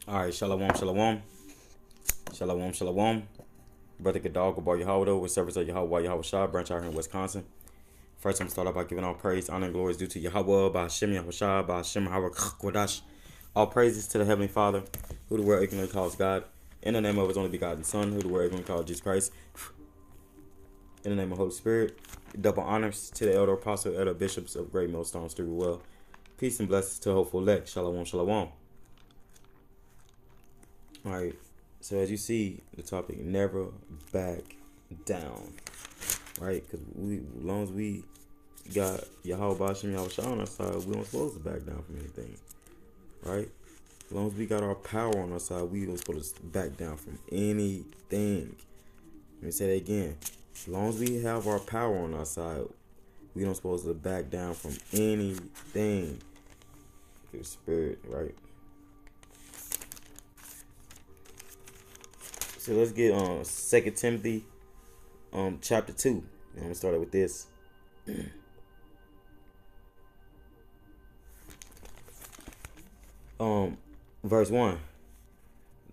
All right, shalom, shalom, shalom, shalom. Brother Gadal, Gabar Yahweh, with service of Yahweh, Yahweh Shah, branch out here in Wisconsin. First, I'm going to start off by giving all praise, honor, and glory is due to Yahweh, by Hashem, Yahweh Shah, by Hashem, Yahweh Kodash. All praises to the Heavenly Father, who the world ignorantly calls God, in the name of His only begotten Son, who the world ignorantly calls Jesus Christ. In the name of Holy Spirit, double honors to the elder apostle, elder bishops of Great Millstone, Street Well. Peace and blessings to hopeful elect. Shalom, shalom. All right. So as you see, the topic: never back down. Right? Because as long as we got Yahweh Bashim Yahweh Shah on our side, we don't supposed to back down from anything. Right? As long as we got our power on our side, we don't supposed to back down from anything. Let me say that again. As long as we have our power on our side, we don't supposed to back down from anything. Your spirit, right? So let's get 2 Timothy chapter 2. I'm gonna start with this. Verse 1.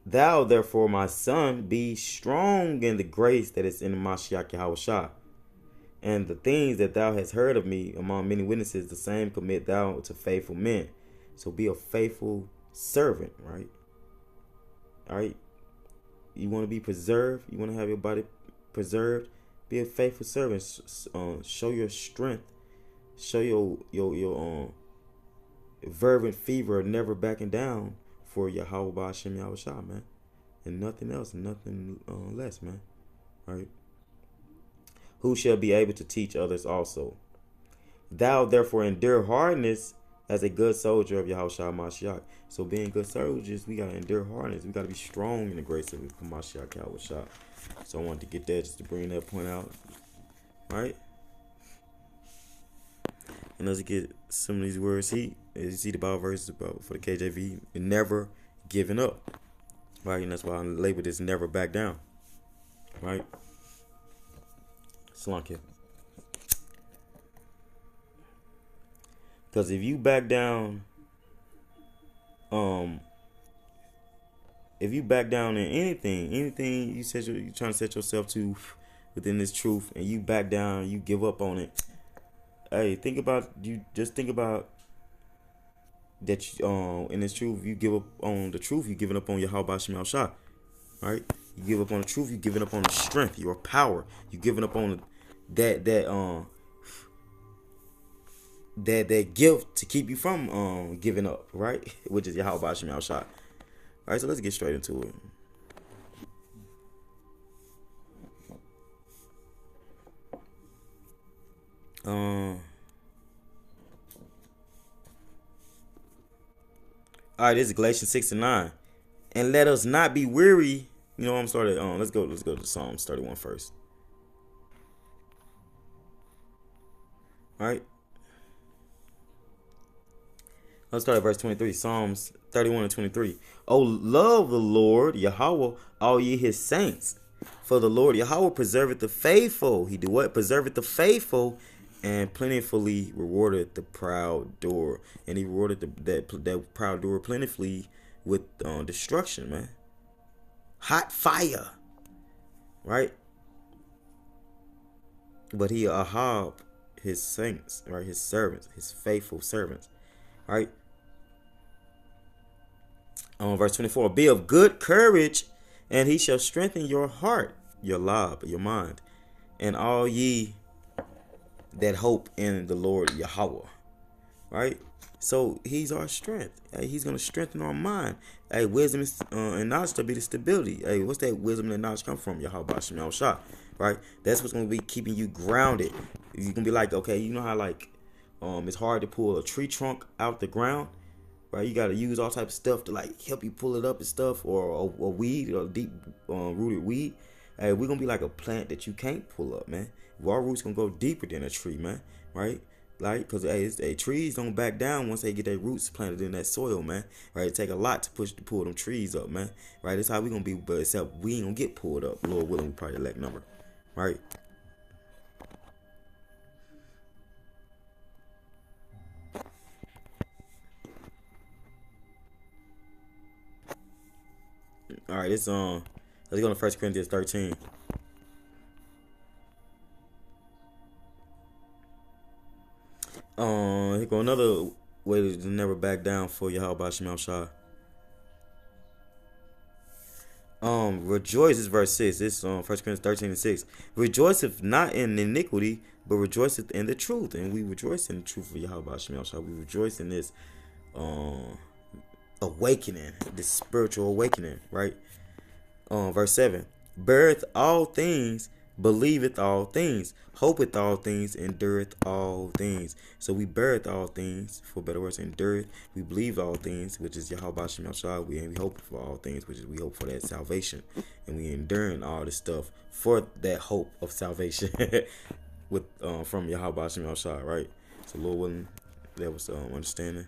Thou therefore, my son, be strong in the grace that is in Mashiach Yahushua, and the things that thou hast heard of me among many witnesses, the same commit thou to faithful men. So be a faithful servant, right? All right. You want to be preserved. You want to have your body preserved. Be a faithful servant. Show your strength. Show your fervent fever of never backing down for Yahweh Ba'Shem Yahweh Shah, man. And nothing else, nothing less, man. All right. Who shall be able to teach others also? Thou therefore endure hardness as a good soldier of Yahushua Mashiach. So being good soldiers, we got to endure hardness. We got to be strong in the grace of Mashiach Yahushua. So I wanted to get that just to bring that point out. All right. And let's get some of these words. As you see the Bible verses about for the KJV, never giving up. Right. And that's why I labeled this never back down. Right. Slunk it. Because if you back down, if you back down in anything you said you're trying to set yourself to within this truth, and you back down, you give up on it. Hey, think about that. In this truth, you give up on the truth. You giving up on your Yahweh Shema Shah, right? You give up on the truth. You giving up on the strength, your power. You giving up on that gift to keep you from giving up, right? Which is Yahweh Bashim Shah. All right, so let's get straight into it. All right, this is Galatians 6:9. And let us not be weary. You know, I'm started. Let's go to Psalms 31 first. All right. Let's start at verse 23. Psalms 31 and 23. Oh, love the Lord, Yahweh, all ye his saints. For the Lord, Yahweh, preserveth the faithful. He do what? Preserveth the faithful, and plentifully rewarded the proud door. And he rewarded that proud door plentifully with destruction, man. Hot fire. Right? But he ahab his saints, right? His servants, his faithful servants. Right? Verse 24. Be of good courage, and he shall strengthen your heart, your lob, your mind, and all ye that hope in the Lord Yahweh. Right? So he's our strength. Hey, he's going to strengthen our mind. Hey, wisdom and knowledge to be the stability. Hey, what's that wisdom and knowledge come from? Yahweh Bashim Yahushua. Right? That's what's going to be keeping you grounded. You can be like, okay, you know how like it's hard to pull a tree trunk out the ground, right? You got to use all types of stuff to like help you pull it up and stuff, or a weed, or a deep rooted weed. Hey, we're gonna be like a plant that you can't pull up, man. Our roots gonna go deeper than a tree, man. Right? Like, because trees don't back down once they get their roots planted in that soil, man. Right? It take a lot to pull them trees up, man. Right? That's how we gonna be, but except we ain't gonna get pulled up. Lord willing, we probably elect number. Right? All right, it's let's go to 1 Corinthians 13. Here go another way to never back down for Yahweh Shem Shah. Rejoice is verse 6. This 1 Corinthians 13:6. Rejoiceth not in iniquity, but rejoiceth in the truth. And we rejoice in the truth of Yahweh Shem Shah. We rejoice in this awakening, this spiritual awakening, right? Verse 7. Beareth all things, believeth all things, hopeth all things, endureth all things. So we beareth all things, for better words, endureth. We believe all things, which is Yahweh Shem Shah. We hope for all things, which is we hope for that salvation. And we enduring all this stuff for that hope of salvation with from Yahweh Shem Shah, right? So Lord willing, that was understanding.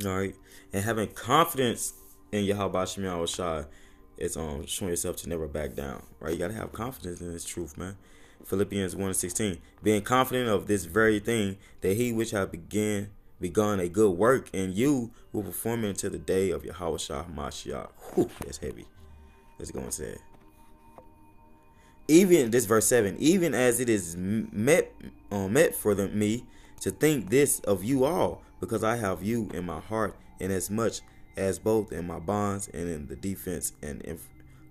All right, and having confidence in Yahweh Shem Shah is showing yourself to never back down. Right, you gotta have confidence in this truth, man. Philippians 1:16, being confident of this very thing, that he which hath begun a good work in you will perform it until the day of Yahweh Shah Mashiach. Whew, that's heavy. Let's go and say it. Even this verse 7, even as it is met for me to think this of you all, because I have you in my heart, inasmuch as both in my bonds and in the defense and in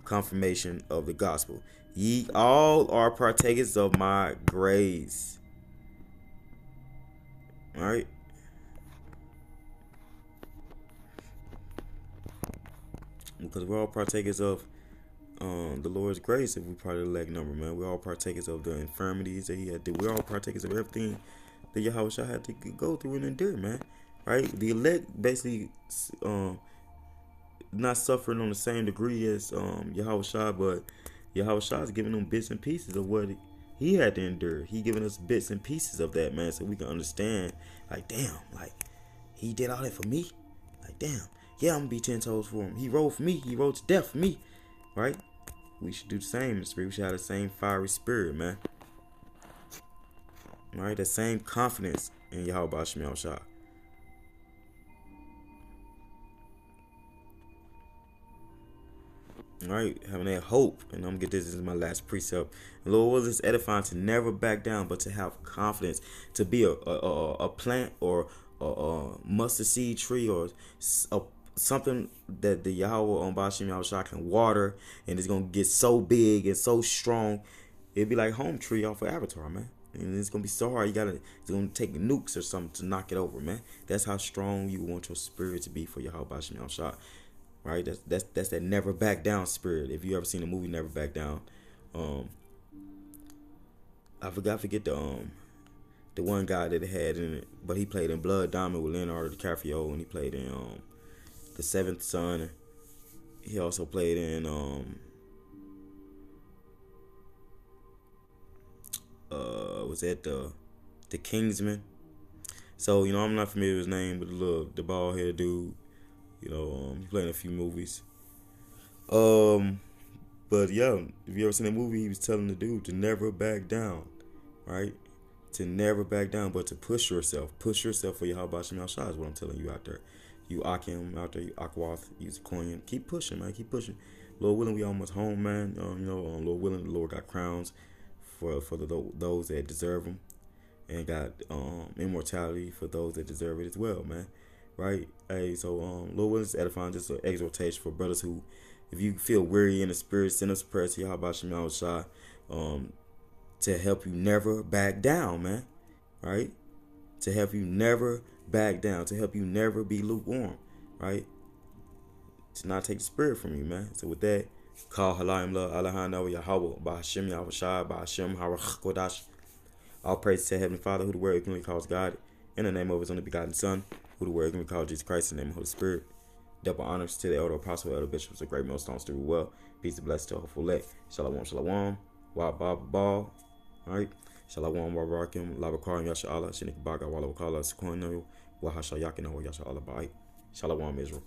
confirmation of the gospel, ye all are partakers of my grace. All right. Because we're all partakers of the Lord's grace. If we part of the elect number, man, we're all partakers of the infirmities that he had to do. We're all partakers of everything that Yahweh Shah had to go through and endure, man. Right? The elect basically not suffering on the same degree as Yahweh Shah, but Yahweh Shah is giving them bits and pieces of what he had to endure. He giving us bits and pieces of that, man, so we can understand, like, damn, like, he did all that for me. Like, damn, yeah, I'm gonna be 10 toes for him. He rode for me. He rode to death for me. Right? We should do the same in the spirit. We should have the same fiery spirit, man. All right, the same confidence in Yahweh Shem Shah. All right, having that hope, and I'm gonna get this as my last precept. The Lord was edifying to never back down, but to have confidence, to be a plant or a mustard seed tree or something that the Yahweh on Bashim Yahushua can water, and it's gonna get so big and so strong. It'd be like home tree off of Avatar, man. And it's gonna be so hard. It's gonna take nukes or something to knock it over, man. That's how strong you want your spirit to be for Yahweh Bashim Yahushua. Right? That's that never back down spirit. If you ever seen the movie Never Back Down, I forget the one guy that had in it, but he played in Blood Diamond with Leonardo DiCaprio, and he played in The Seventh Son. He also played in was that the Kingsman. So I'm not familiar with his name, but the bald headed dude. He played in a few movies. But yeah, if you ever seen that movie, he was telling the dude to never back down, right? To never back down, but to push yourself for Yahweh Shem Shah is what I'm telling you out there. You Akim out there, you Akwath, you Zakoyan. Keep pushing, man. Keep pushing. Lord willing, we almost home, man. Lord willing, the Lord got crowns for those that deserve them, and got immortality for those that deserve it as well, man. Right? Hey, so Lord willing is edifying, just an exhortation for brothers who, if you feel weary in the spirit, send us a prayer to Yahweh Shem Shah, to help you never back down, man. Right? To help you never back down, to help you never be lukewarm, right? To not take the spirit from you, man. So with that, call halayim la alahana Yahweh by Hashem Yahweh Shai by Hashem Harach Kodash. All praise to Heavenly Father, who the Word ignorantly calls God, in the name of His only begotten Son, who the Word ignorantly calls Jesus Christ, in the name of the Holy Spirit. Double honors to the elder apostle, elder bishops, the great millstones to rule well. Peace and blessings to hopeful elect. Shalom, shalom. Wa ba ba. All right. Shalom wa barakim la bakarim yasha Allah shinik baga wala wakala sekoino wa hasha yakina wa yasha Allah bai. Shalom Israel.